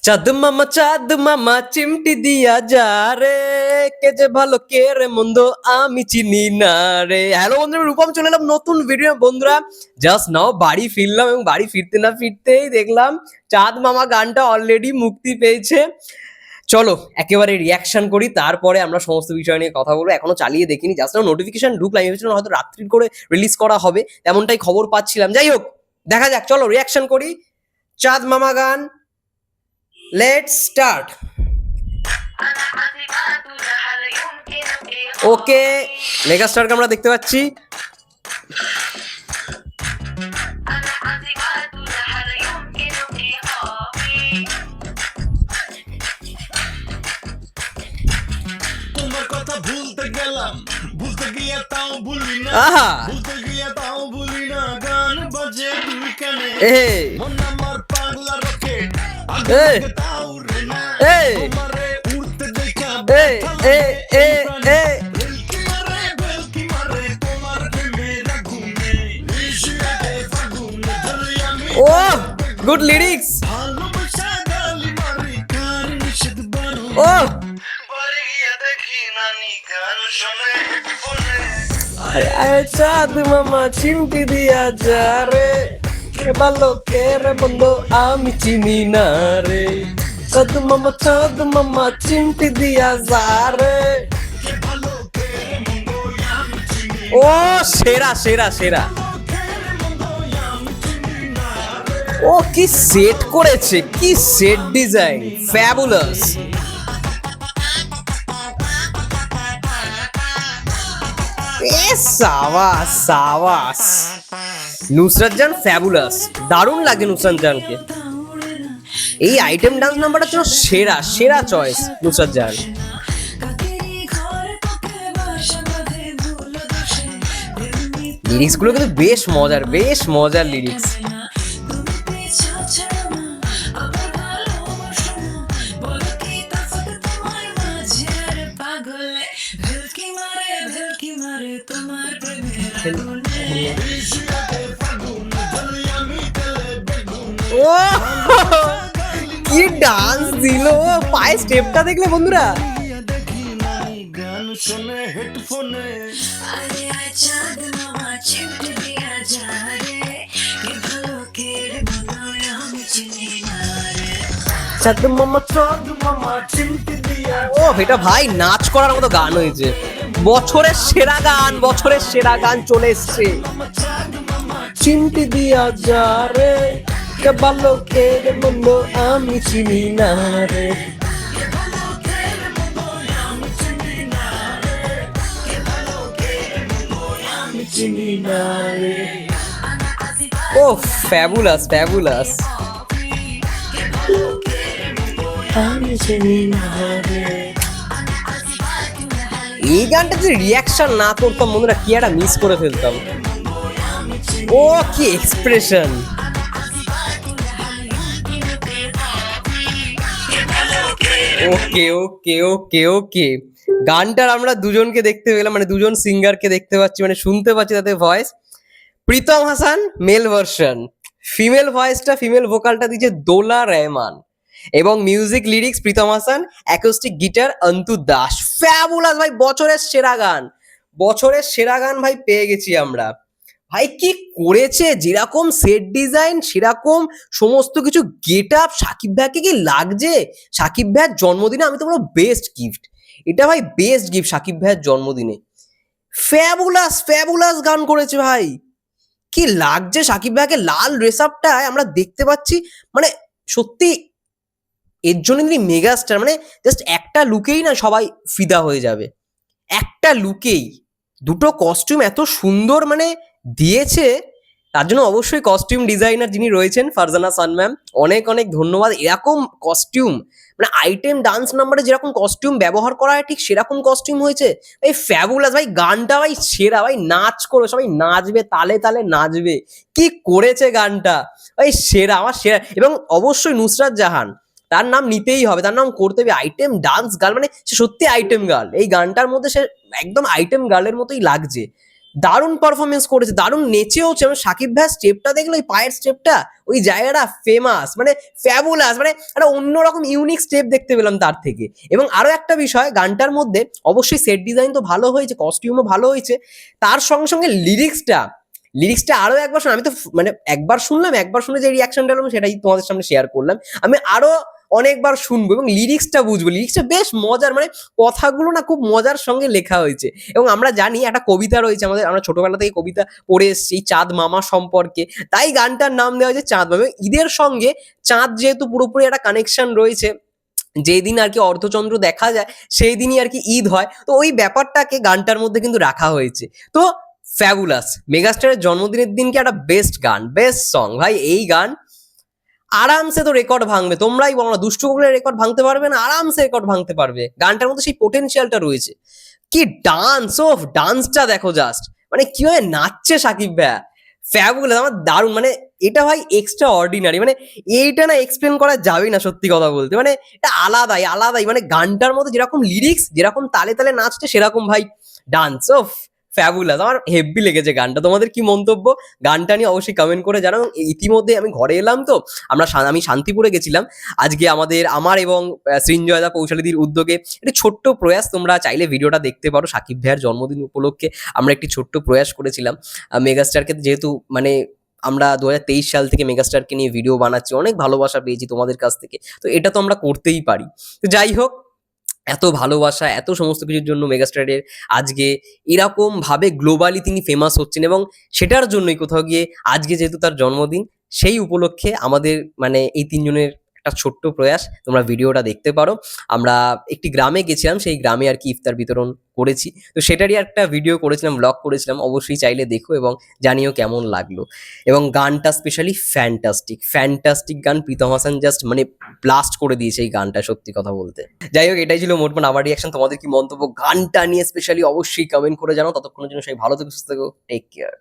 চাঁদ মামা চিমটি দিয়া যা রে, কে যে ভালো কে রে মন্দ আমি চিনি না রে। হ্যালো বন্ধুরা, রূপম চলে এলাম নতুন ভিডিও। বন্ধুরা জাস্ট নাও বাড়ি ফিরলাম এবং বাড়ি ফিরতে না ফিরতেই দেখলাম চাঁদ মামা গানটা অলরেডি মুক্তি পেয়েছে। চলো একেবারে রিয়াকশন করি, তারপরে আমরা সমস্ত বিষয় নিয়ে কথা বলবো। এখনো চালিয়ে দেখিনি, জাস্ট নাও নোটিফিকেশন ঢুকলাম, ভেবেছিলাম হয়তো রাত্রির করে রিলিজ করা হবে, তেমনটাই খবর পাচ্ছিলাম। যাই হোক, দেখা যাক, চলো রিয়াকশন করি। চাঁদ মামা গান, লেটস স্টার্ট। ওকে, মেগাস্টারকে আমরা দেখতে পাচ্ছি। তোমার কথা ভুলতে গেলাম, ভুলতে গিয়ে তাও ভুলি না, আহা, ভুলতে গিয়ে তাও ভুলি না। গান বাজে দুই কানে, এ মন আমার পাগলা রকেট, এ আগে তাও রে না। এ তোমারে উড়তে দেখা এ এ এ এ বেলকি মারে, বেলকি মারে তোমার প্রেমের আগুনে, নিশিরাতে ফাগুনে ধরে আমি ও গুড লিরিক্স। ভালোবাসা গালি মারি কার নিষেধ বারো। ও বাড়ি গিয়ে দেখি নানি গান শোনে ফোনে। আরে চাঁদ মামা চিমটি দিয়া যা রে, কে ভালো কে রে মন্দ আমি চিনি না রে। চাঁদ মামা চিমটি দিয়া যা রে। ও সেরা সেরা সেরা। ও কি সেট করেছে, কি সেট ডিজাইন, ফ্যাবুলাস। এ সাবাস সাবাস, নুসরাত জান ফ্যাবুলাস, দারুণ লাগে নুসরাত জানকে। এই আইটেম ডান্স নাম্বারটার জন্য সেরা সেরা চয়েস নুসরাত জান। লিরিক্স গুলো কিন্তু বেশ মজার লিরিক্স। ও কি ডান্স দিল, পায়ে স্টেপটা দেখলে বন্ধুরা। দেখি নাই গান শোনে হেডফোনে। চাঁদ মামা চিমটি দিয়া। ও এটা ভাই নাচ করার মতো গান হয়েছে। বছরের সেরা গান চলে এসছে। চিমটি দিয়া যা রে, কে ভালো কে রে মন্দ আমি চিনি না রে। চিনি না রে। ও ফ্যাবুলাস ফ্যাবুলাস। আমি চিনি না রে। এই গানটা যদি রিয়াকশন না করতাম বন্ধুরা, কি একটা মিস করে ফেলতাম। ও কি এক্সপ্রেশন। ওকে ওকে ওকে ওকে, গানটার আমরা দুজনকে দেখতে পেলাম, মানে দুজন সিঙ্গারকে দেখতে পাচ্ছি, মানে শুনতে পাচ্ছি তাদের voice. Pritam Hasan male version, female ভয়েসটা ফিমেল ভোকালটা দিচ্ছে দোলা রহমান, এবং music lyrics Pritam Hasan, acoustic guitar Antu Das. Fabulous ভাই, বছরের সেরা গান ভাই পেয়ে গেছি আমরা। ভাই কি করেছে, যেরকম সেট ডিজাইন সেরকম সমস্ত কিছু গেট আপ, সাকিব ভাইকে কি লাগছে। সাকিব ভাইয়ের জন্মদিনে আমি তো বলবো বেস্ট গিফট এটা ভাই, বেস্ট গিফট সাকিব ভাইয়ের জন্মদিনে। ফ্যাবুলাস ফ্যাবুলাস গান করেছে ভাই, কি লাগছে সাকিব ভাইকে। লাল ড্রেস আপটায় আমরা দেখতে পাচ্ছি, মানে সত্যি এর জন্য তিনি মেগাস্টার। মানে জাস্ট একটা লুকেই না সবাই ফিদা হয়ে যাবে, একটা লুকেই। দুটো কস্টিউম এত সুন্দর মানে দিয়েছে, তার জন্য অবশ্যই কস্টিউম ডিজাইনার যিনি রয়েছেন ফারজানা সান ম্যাম, অনেক অনেক ধন্যবাদ। এরকম কস্টিউম মানে আইটেম ডান্স নাম্বারে যেরকম কস্টিউম ব্যবহার করা হয় ঠিক সেরকম কস্টিউম হয়েছে। এই ফ্যাবুলাস ভাই, গানটা ভাই সেরা ভাই, নাচ করো সবাই, নাচবে তালে তালে নাচবে। কি করেছে গানটা ভাই, সেরা, আমার সেরা। এবং অবশ্যই নুসরাত জাহান, তার নাম নিতেই হবে, তার নাম করতে হবে। আইটেম ডান্স গার্ল, মানে সে সত্যি আইটেম গার্ল। এই গানটার মধ্যে সে একদম আইটেম গার্লের মতোই লাগছে। দারুণ পারফরমেন্স করেছে, দারুণ নেচেওছে। মানে সাকিব ভাইয়ের স্টেপটা দেখলে, ওই পায়ের স্টেপটা, ওই জায়গাটা ফেমাস, মানে ফ্যাবুলাস, মানে একটা অন্যরকম ইউনিক স্টেপ দেখতে পেলাম তার থেকে। এবং আরো একটা বিষয়, গানটার মধ্যে অবশ্যই সেট ডিজাইন তো ভালো হয়েছে, কস্টিউমও ভালো হয়েছে, তার সঙ্গে সঙ্গে লিরিক্সটা আরো একবার আমি তো মানে একবার শুনলাম, একবার শুনে যে রিয়াকশনটা হলো সেটাই তোমাদের সামনে শেয়ার করলাম। আমি আরো অনেকবার শুনবো এবং লিরিক্সটা বুঝবো। লিরিক্সটা বেশ মজার, মানে কথাগুলো না খুব মজার সঙ্গে লেখা হয়েছে। এবং আমরা জানি একটা কবিতা রয়েছে আমাদের, আমরা ছোটবেলা থেকে কবিতা পড়ে এসেছি চাঁদ মামা সম্পর্কে, তাই গানটার নাম দেওয়া হয়েছে চাঁদ মামা। ঈদের সঙ্গে চাঁদ যেহেতু পুরোপুরি একটা কানেকশন রয়েছে, যেই দিন আর কি অর্ধচন্দ্র দেখা যায় সেই দিনই আর কি ঈদ হয়, তো ওই ব্যাপারটাকে গানটার মধ্যে কিন্তু রাখা হয়েছে। তো ফ্যাবুলাস, মেগাস্টারের জন্মদিনের দিনকে একটা বেস্ট গান, বেস্ট সং ভাই। এই গান আরামসে তো রেকর্ড ভাঙবে, তোমরাই বলো না, দুষ্টু গুগলের রেকর্ড ভাঙতে পারবে না? আরামসে রেকর্ড ভাঙতে পারবে। গানটার মধ্যে সেই পোটেনশিয়ালটা রয়েছে। কি ডান্স, অফ ডান্সটা দেখো জাস্ট, মানে কিভাবে নাচছে সাকিব ভাইয়া, ফ্যাবুলাস, আমার দারুণ, মানে এটা ভাই এক্সট্রা অর্ডিনারি, মানে এইটা না এক্সপ্লেন করা যাবেই না সত্যি কথা বলতে। মানে এটা আলাদাই আলাদাই, মানে গানটার মধ্যে যেরকম লিরিক্স, যেরকম তালে তালে নাচছে, সেরকম ভাই ডান্স, অফ ফ্যাবুলাস। আমার হেব্বি লেগেছে গানটা। তোমাদের কি মন্তব্য গানটা নিয়ে অবশ্যই কমেন্ট করে জানাও। ইতিমধ্যে আমি ঘরে এলাম, তো আমি শান্তিপুরে গেছিলাম আজকে, আমার এবং সৃঞ্জয়দা কৌশালীদির উদ্যোগে একটি ছোট্ট প্রয়াস, তোমরা চাইলে ভিডিওটা দেখতে পারো। সাকিব ভাইয়ের জন্মদিন উপলক্ষে আমরা একটি ছোট্ট প্রয়াস করেছিলাম। মেগাস্টারকে যেহেতু মানে আমরা 2023 সাল থেকে মেগাস্টারকে নিয়ে ভিডিও বানাচ্ছি, অনেক ভালোবাসা পেয়েছি তোমাদের কাছ থেকে, তো এটা তো আমরা করতেই পারি। তো যাই হোক, এত ভালোবাসা, এত সমস্ত কিছুর জন্য মেগাস্টারের আজকে এরকম ভাবে গ্লোবালি তিনি ফেমাস হচ্ছেন, এবং সেটার জন্যই কোথাও গিয়ে আজকে যেহেতু তার জন্মদিন, সেই উপলক্ষে আমাদের মানে এই তিনজনের একটা ছোট্ট প্রয়াস, তোমরা ভিডিওটা দেখতে পারো। আমরা একটি গ্রামে গেছিলাম, সেই গ্রামে আর কি ইফতার বিতরণ করেছি, তো সেটারই একটা ভিডিও করেছিলাম, ব্লগ করেছিলাম, অবশ্যই চাইলে দেখো এবং জানিও কেমন লাগলো। এবং গানটা স্পেশালি ফ্যান্টাস্টিক, ফ্যান্টাস্টিক গান। প্রীতম হাসান জাস্ট মানে ব্লাস্ট করে দিয়েছে এই গানটা, সত্যি কথা বলতে। যাই হোক, এটাই ছিল মোটমাট আমার রিয়াকশন। তোমাদের কি মন্তব্য গানটা নিয়ে স্পেশালি অবশ্যই কমেন্ট করে জানাও। ততক্ষণের জন্য সবাই ভালো থেকো, সুস্থ থেকো, টেক কেয়ার।